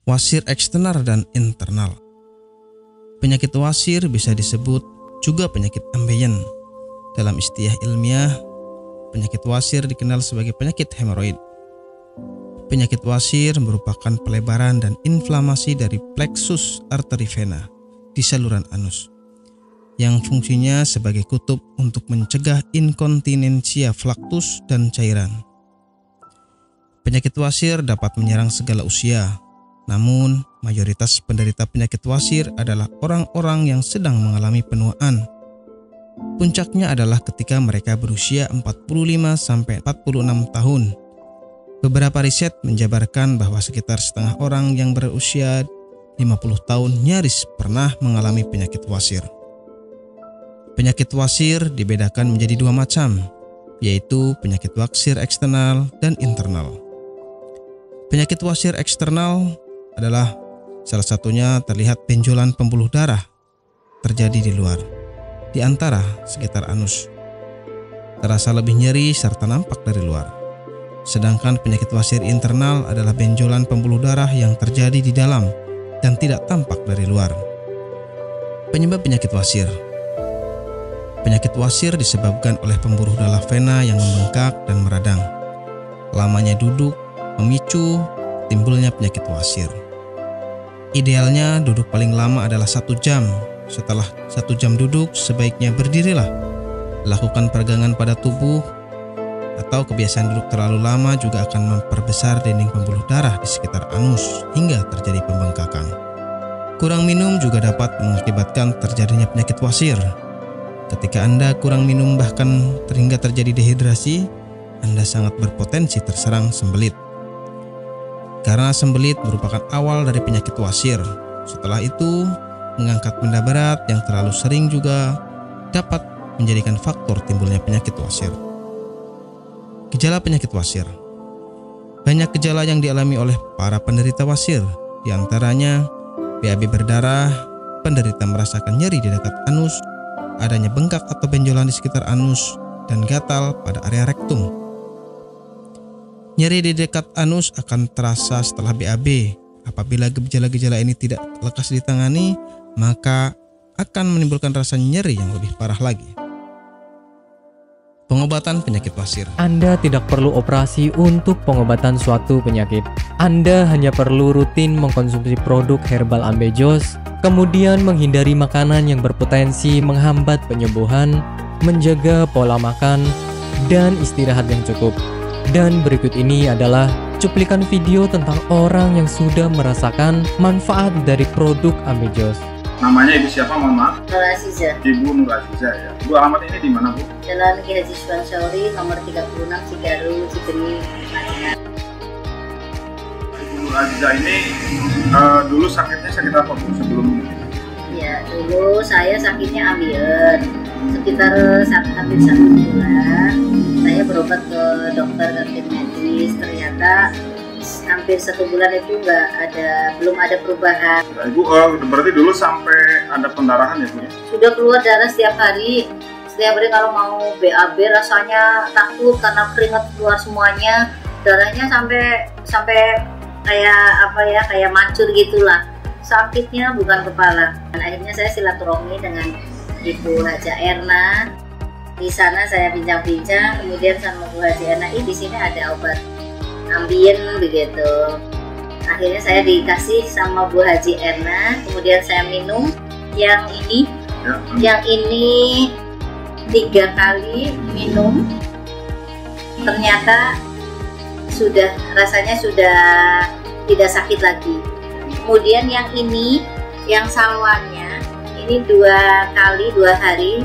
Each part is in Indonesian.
wasir eksternal dan internal. Penyakit wasir bisa disebut juga penyakit ambeien. Dalam istilah ilmiah, penyakit wasir dikenal sebagai penyakit hemoroid. Penyakit wasir merupakan pelebaran dan inflamasi dari plexus arteri vena di saluran anus, yang fungsinya sebagai kutub untuk mencegah inkontinensia flaktus dan cairan. Penyakit wasir dapat menyerang segala usia, namun mayoritas penderita penyakit wasir adalah orang-orang yang sedang mengalami penuaan. Puncaknya adalah ketika mereka berusia 45-46 tahun. Beberapa riset menjabarkan bahwa sekitar setengah orang yang berusia 50 tahun nyaris pernah mengalami penyakit wasir. Penyakit wasir dibedakan menjadi dua macam, yaitu penyakit wasir eksternal dan internal. Penyakit wasir eksternal adalah salah satunya terlihat benjolan pembuluh darah terjadi di luar, di antara sekitar anus. Terasa lebih nyeri serta nampak dari luar. Sedangkan penyakit wasir internal adalah benjolan pembuluh darah yang terjadi di dalam dan tidak tampak dari luar. Penyebab penyakit wasir. Penyakit wasir disebabkan oleh pembuluh darah vena yang membengkak dan meradang. Lamanya duduk memicu timbulnya penyakit wasir. Idealnya duduk paling lama adalah 1 jam. Setelah 1 jam duduk, sebaiknya berdirilah. Lakukan peregangan pada tubuh, atau kebiasaan duduk terlalu lama juga akan memperbesar dinding pembuluh darah di sekitar anus hingga terjadi pembengkakan. Kurang minum juga dapat mengakibatkan terjadinya penyakit wasir. Ketika Anda kurang minum bahkan hingga terjadi dehidrasi, Anda sangat berpotensi terserang sembelit. Karena sembelit merupakan awal dari penyakit wasir. Setelah itu, mengangkat benda berat yang terlalu sering juga dapat menjadikan faktor timbulnya penyakit wasir. Gejala penyakit wasir. Banyak gejala yang dialami oleh para penderita wasir, di antaranya BAB berdarah, penderita merasakan nyeri di dekat anus, adanya bengkak atau benjolan di sekitar anus, dan gatal pada area rektum. Nyeri di dekat anus akan terasa setelah BAB. Apabila gejala-gejala ini tidak lekas ditangani, maka akan menimbulkan rasa nyeri yang lebih parah lagi. Pengobatan penyakit wasir. Anda tidak perlu operasi untuk pengobatan suatu penyakit. Anda hanya perlu rutin mengkonsumsi produk herbal Ambejos, kemudian menghindari makanan yang berpotensi menghambat penyembuhan, menjaga pola makan, dan istirahat yang cukup. Dan berikut ini adalah cuplikan video tentang orang yang sudah merasakan manfaat dari produk Ambejos. Namanya Ibu siapa, mohon maaf? Nur Aziza. Ibu Nur Aziza ya. Bu, alamat ini di mana, Bu? Jalan Ki Haji Suwansori, nomor 36, Cigaru, Cikini. Ibu Nur Aziza ini dulu sakitnya sakit apa, Bu, sebelum ini? Ya, dulu saya sakitnya ambeien. Sekitar hampir 1 bulan, saya berobat ke dokter kantin medis. Ternyata hampir 1 bulan itu belum ada perubahan. Ya, Ibu, berarti dulu sampai ada pendarahan ya, Bu ya? Sudah keluar darah setiap hari. Setiap hari kalau mau BAB rasanya takut karena keringat keluar semuanya. Darahnya sampai kayak mancur gitulah. Sakitnya bukan kepala. Dan akhirnya saya silaturahmi dengan Ibu Haja Erna. Di sana saya bincang-bincang, kemudian sama Bu Haji Erna, di sini ada obat ambien begitu. Akhirnya saya dikasih sama Bu Haji Erna, kemudian saya minum yang ini. Yang ini 3 kali minum, ternyata rasanya sudah tidak sakit lagi. Kemudian yang ini, yang salwanya, ini 2 kali 2 hari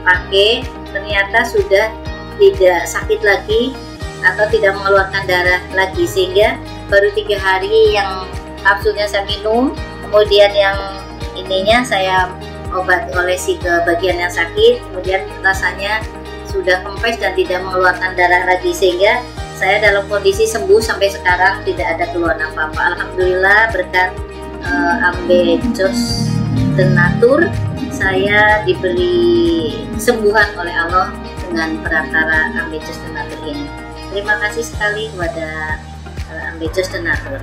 pakai, ternyata sudah tidak sakit lagi atau tidak mengeluarkan darah lagi, sehingga baru 3 hari yang kapsulnya saya minum, kemudian yang ininya saya olesi ke bagian yang sakit, kemudian rasanya sudah kempes dan tidak mengeluarkan darah lagi, sehingga saya dalam kondisi sembuh sampai sekarang, tidak ada keluhan apa-apa. Alhamdulillah, berkat Ambejos Tenatur, saya diberi kesembuhan oleh Allah dengan perantara Ambejos Tenatur ini. Terima kasih sekali kepada Ambejos Tenatur.